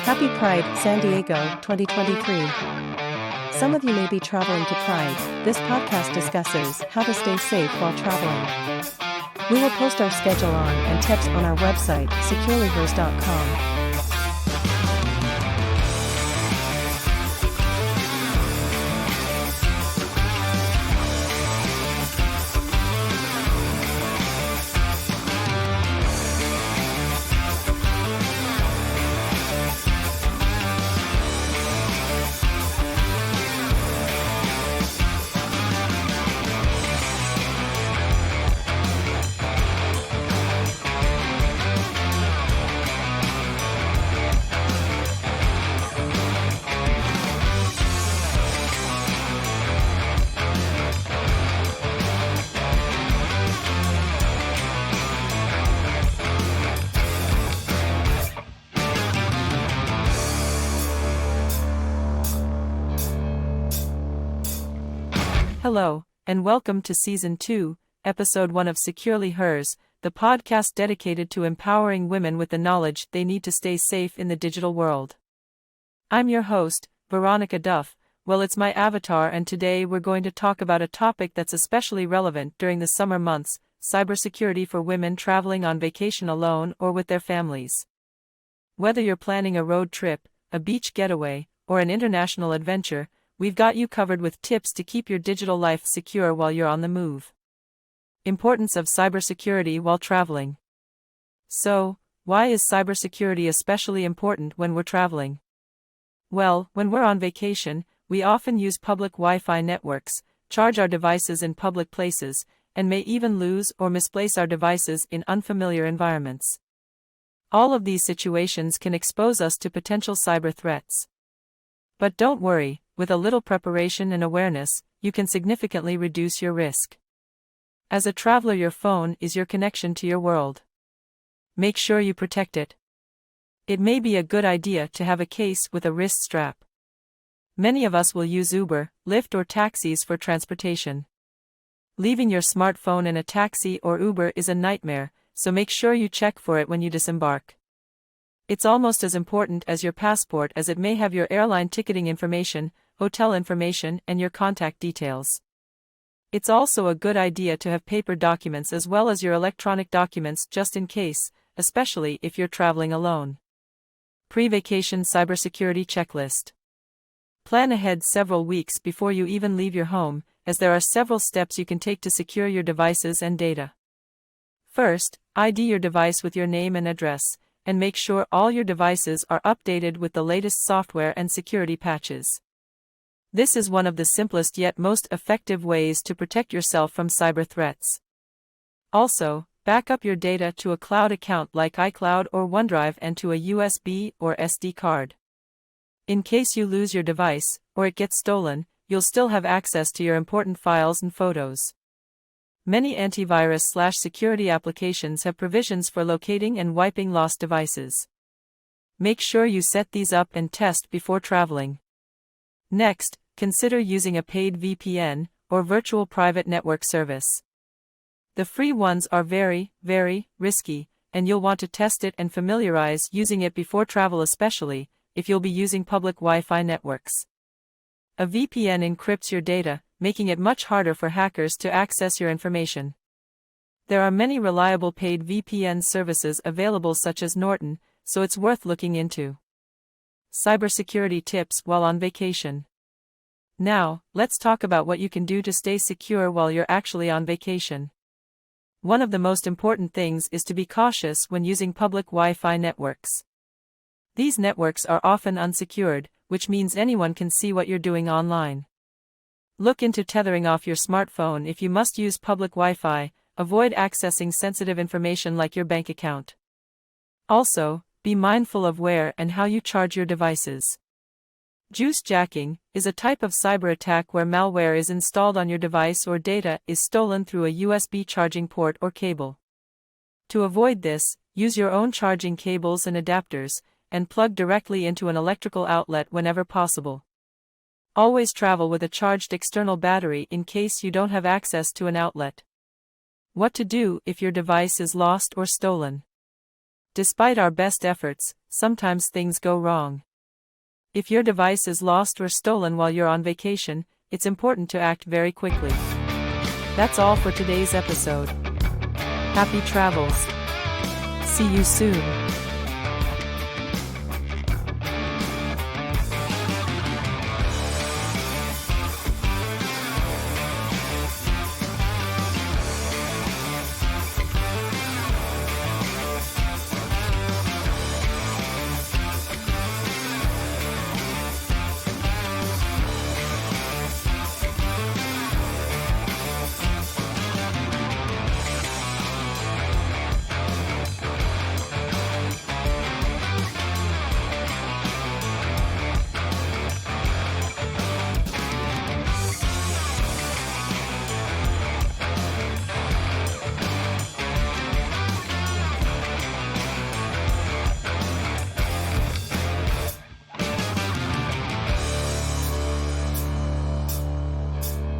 Happy Pride, San Diego, 2023. Some of you may be traveling to Pride. This podcast discusses how to stay safe while traveling. We will post our schedule and tips on our website, securelyhers.com. Hello, and welcome to Season 2, Episode 1 of Securely Hers, the podcast dedicated to empowering women with the knowledge they need to stay safe in the digital world. I'm your host, Veronica Duff. Well, it's my avatar, and today we're going to talk about a topic that's especially relevant during the summer months: cybersecurity for women traveling on vacation alone or with their families. Whether you're planning a road trip, a beach getaway, or an international adventure, we've got you covered with tips to keep your digital life secure while you're on the move. Importance of cybersecurity while traveling. So, why is cybersecurity especially important when we're traveling? Well, when we're on vacation, we often use public Wi-Fi networks, charge our devices in public places, and may even lose or misplace our devices in unfamiliar environments. All of these situations can expose us to potential cyber threats. But don't worry, with a little preparation and awareness, you can significantly reduce your risk. As a traveler, your phone is your connection to your world. Make sure you protect it. It may be a good idea to have a case with a wrist strap. Many of us will use Uber, Lyft, or taxis for transportation. Leaving your smartphone in a taxi or Uber is a nightmare, so make sure you check for it when you disembark. It's almost as important as your passport, as it may have your airline ticketing information, hotel information, and your contact details. It's also a good idea to have paper documents as well as your electronic documents just in case, especially if you're traveling alone. Pre-vacation cybersecurity checklist. Plan ahead several weeks before you even leave your home, as there are several steps you can take to secure your devices and data. First, ID your device with your name and address, and make sure all your devices are updated with the latest software and security patches. This is one of the simplest yet most effective ways to protect yourself from cyber threats. Also, back up your data to a cloud account like iCloud or OneDrive and to a USB or SD card. In case you lose your device, or it gets stolen, you'll still have access to your important files and photos. Many antivirus/security applications have provisions for locating and wiping lost devices. Make sure you set these up and test before traveling. Next, consider using a paid VPN, or virtual private network service. The free ones are very, very risky, and you'll want to test it and familiarize using it before travel, especially if you'll be using public Wi-Fi networks. A VPN encrypts your data, making it much harder for hackers to access your information. There are many reliable paid VPN services available such as Norton, so it's worth looking into. Cybersecurity tips while on vacation. Now, let's talk about what you can do to stay secure while you're actually on vacation. One of the most important things is to be cautious when using public Wi-Fi networks. These networks are often unsecured, which means anyone can see what you're doing online. Look into tethering off your smartphone if you must use public Wi-Fi. Avoid accessing sensitive information like your bank account. Also, be mindful of where and how you charge your devices. Juice jacking is a type of cyber attack where malware is installed on your device or data is stolen through a USB charging port or cable. To avoid this, use your own charging cables and adapters, and plug directly into an electrical outlet whenever possible. Always travel with a charged external battery in case you don't have access to an outlet. What to do if your device is lost or stolen. Despite our best efforts, sometimes things go wrong. If your device is lost or stolen while you're on vacation, it's important to act very quickly. That's all for today's episode. Happy travels. See you soon.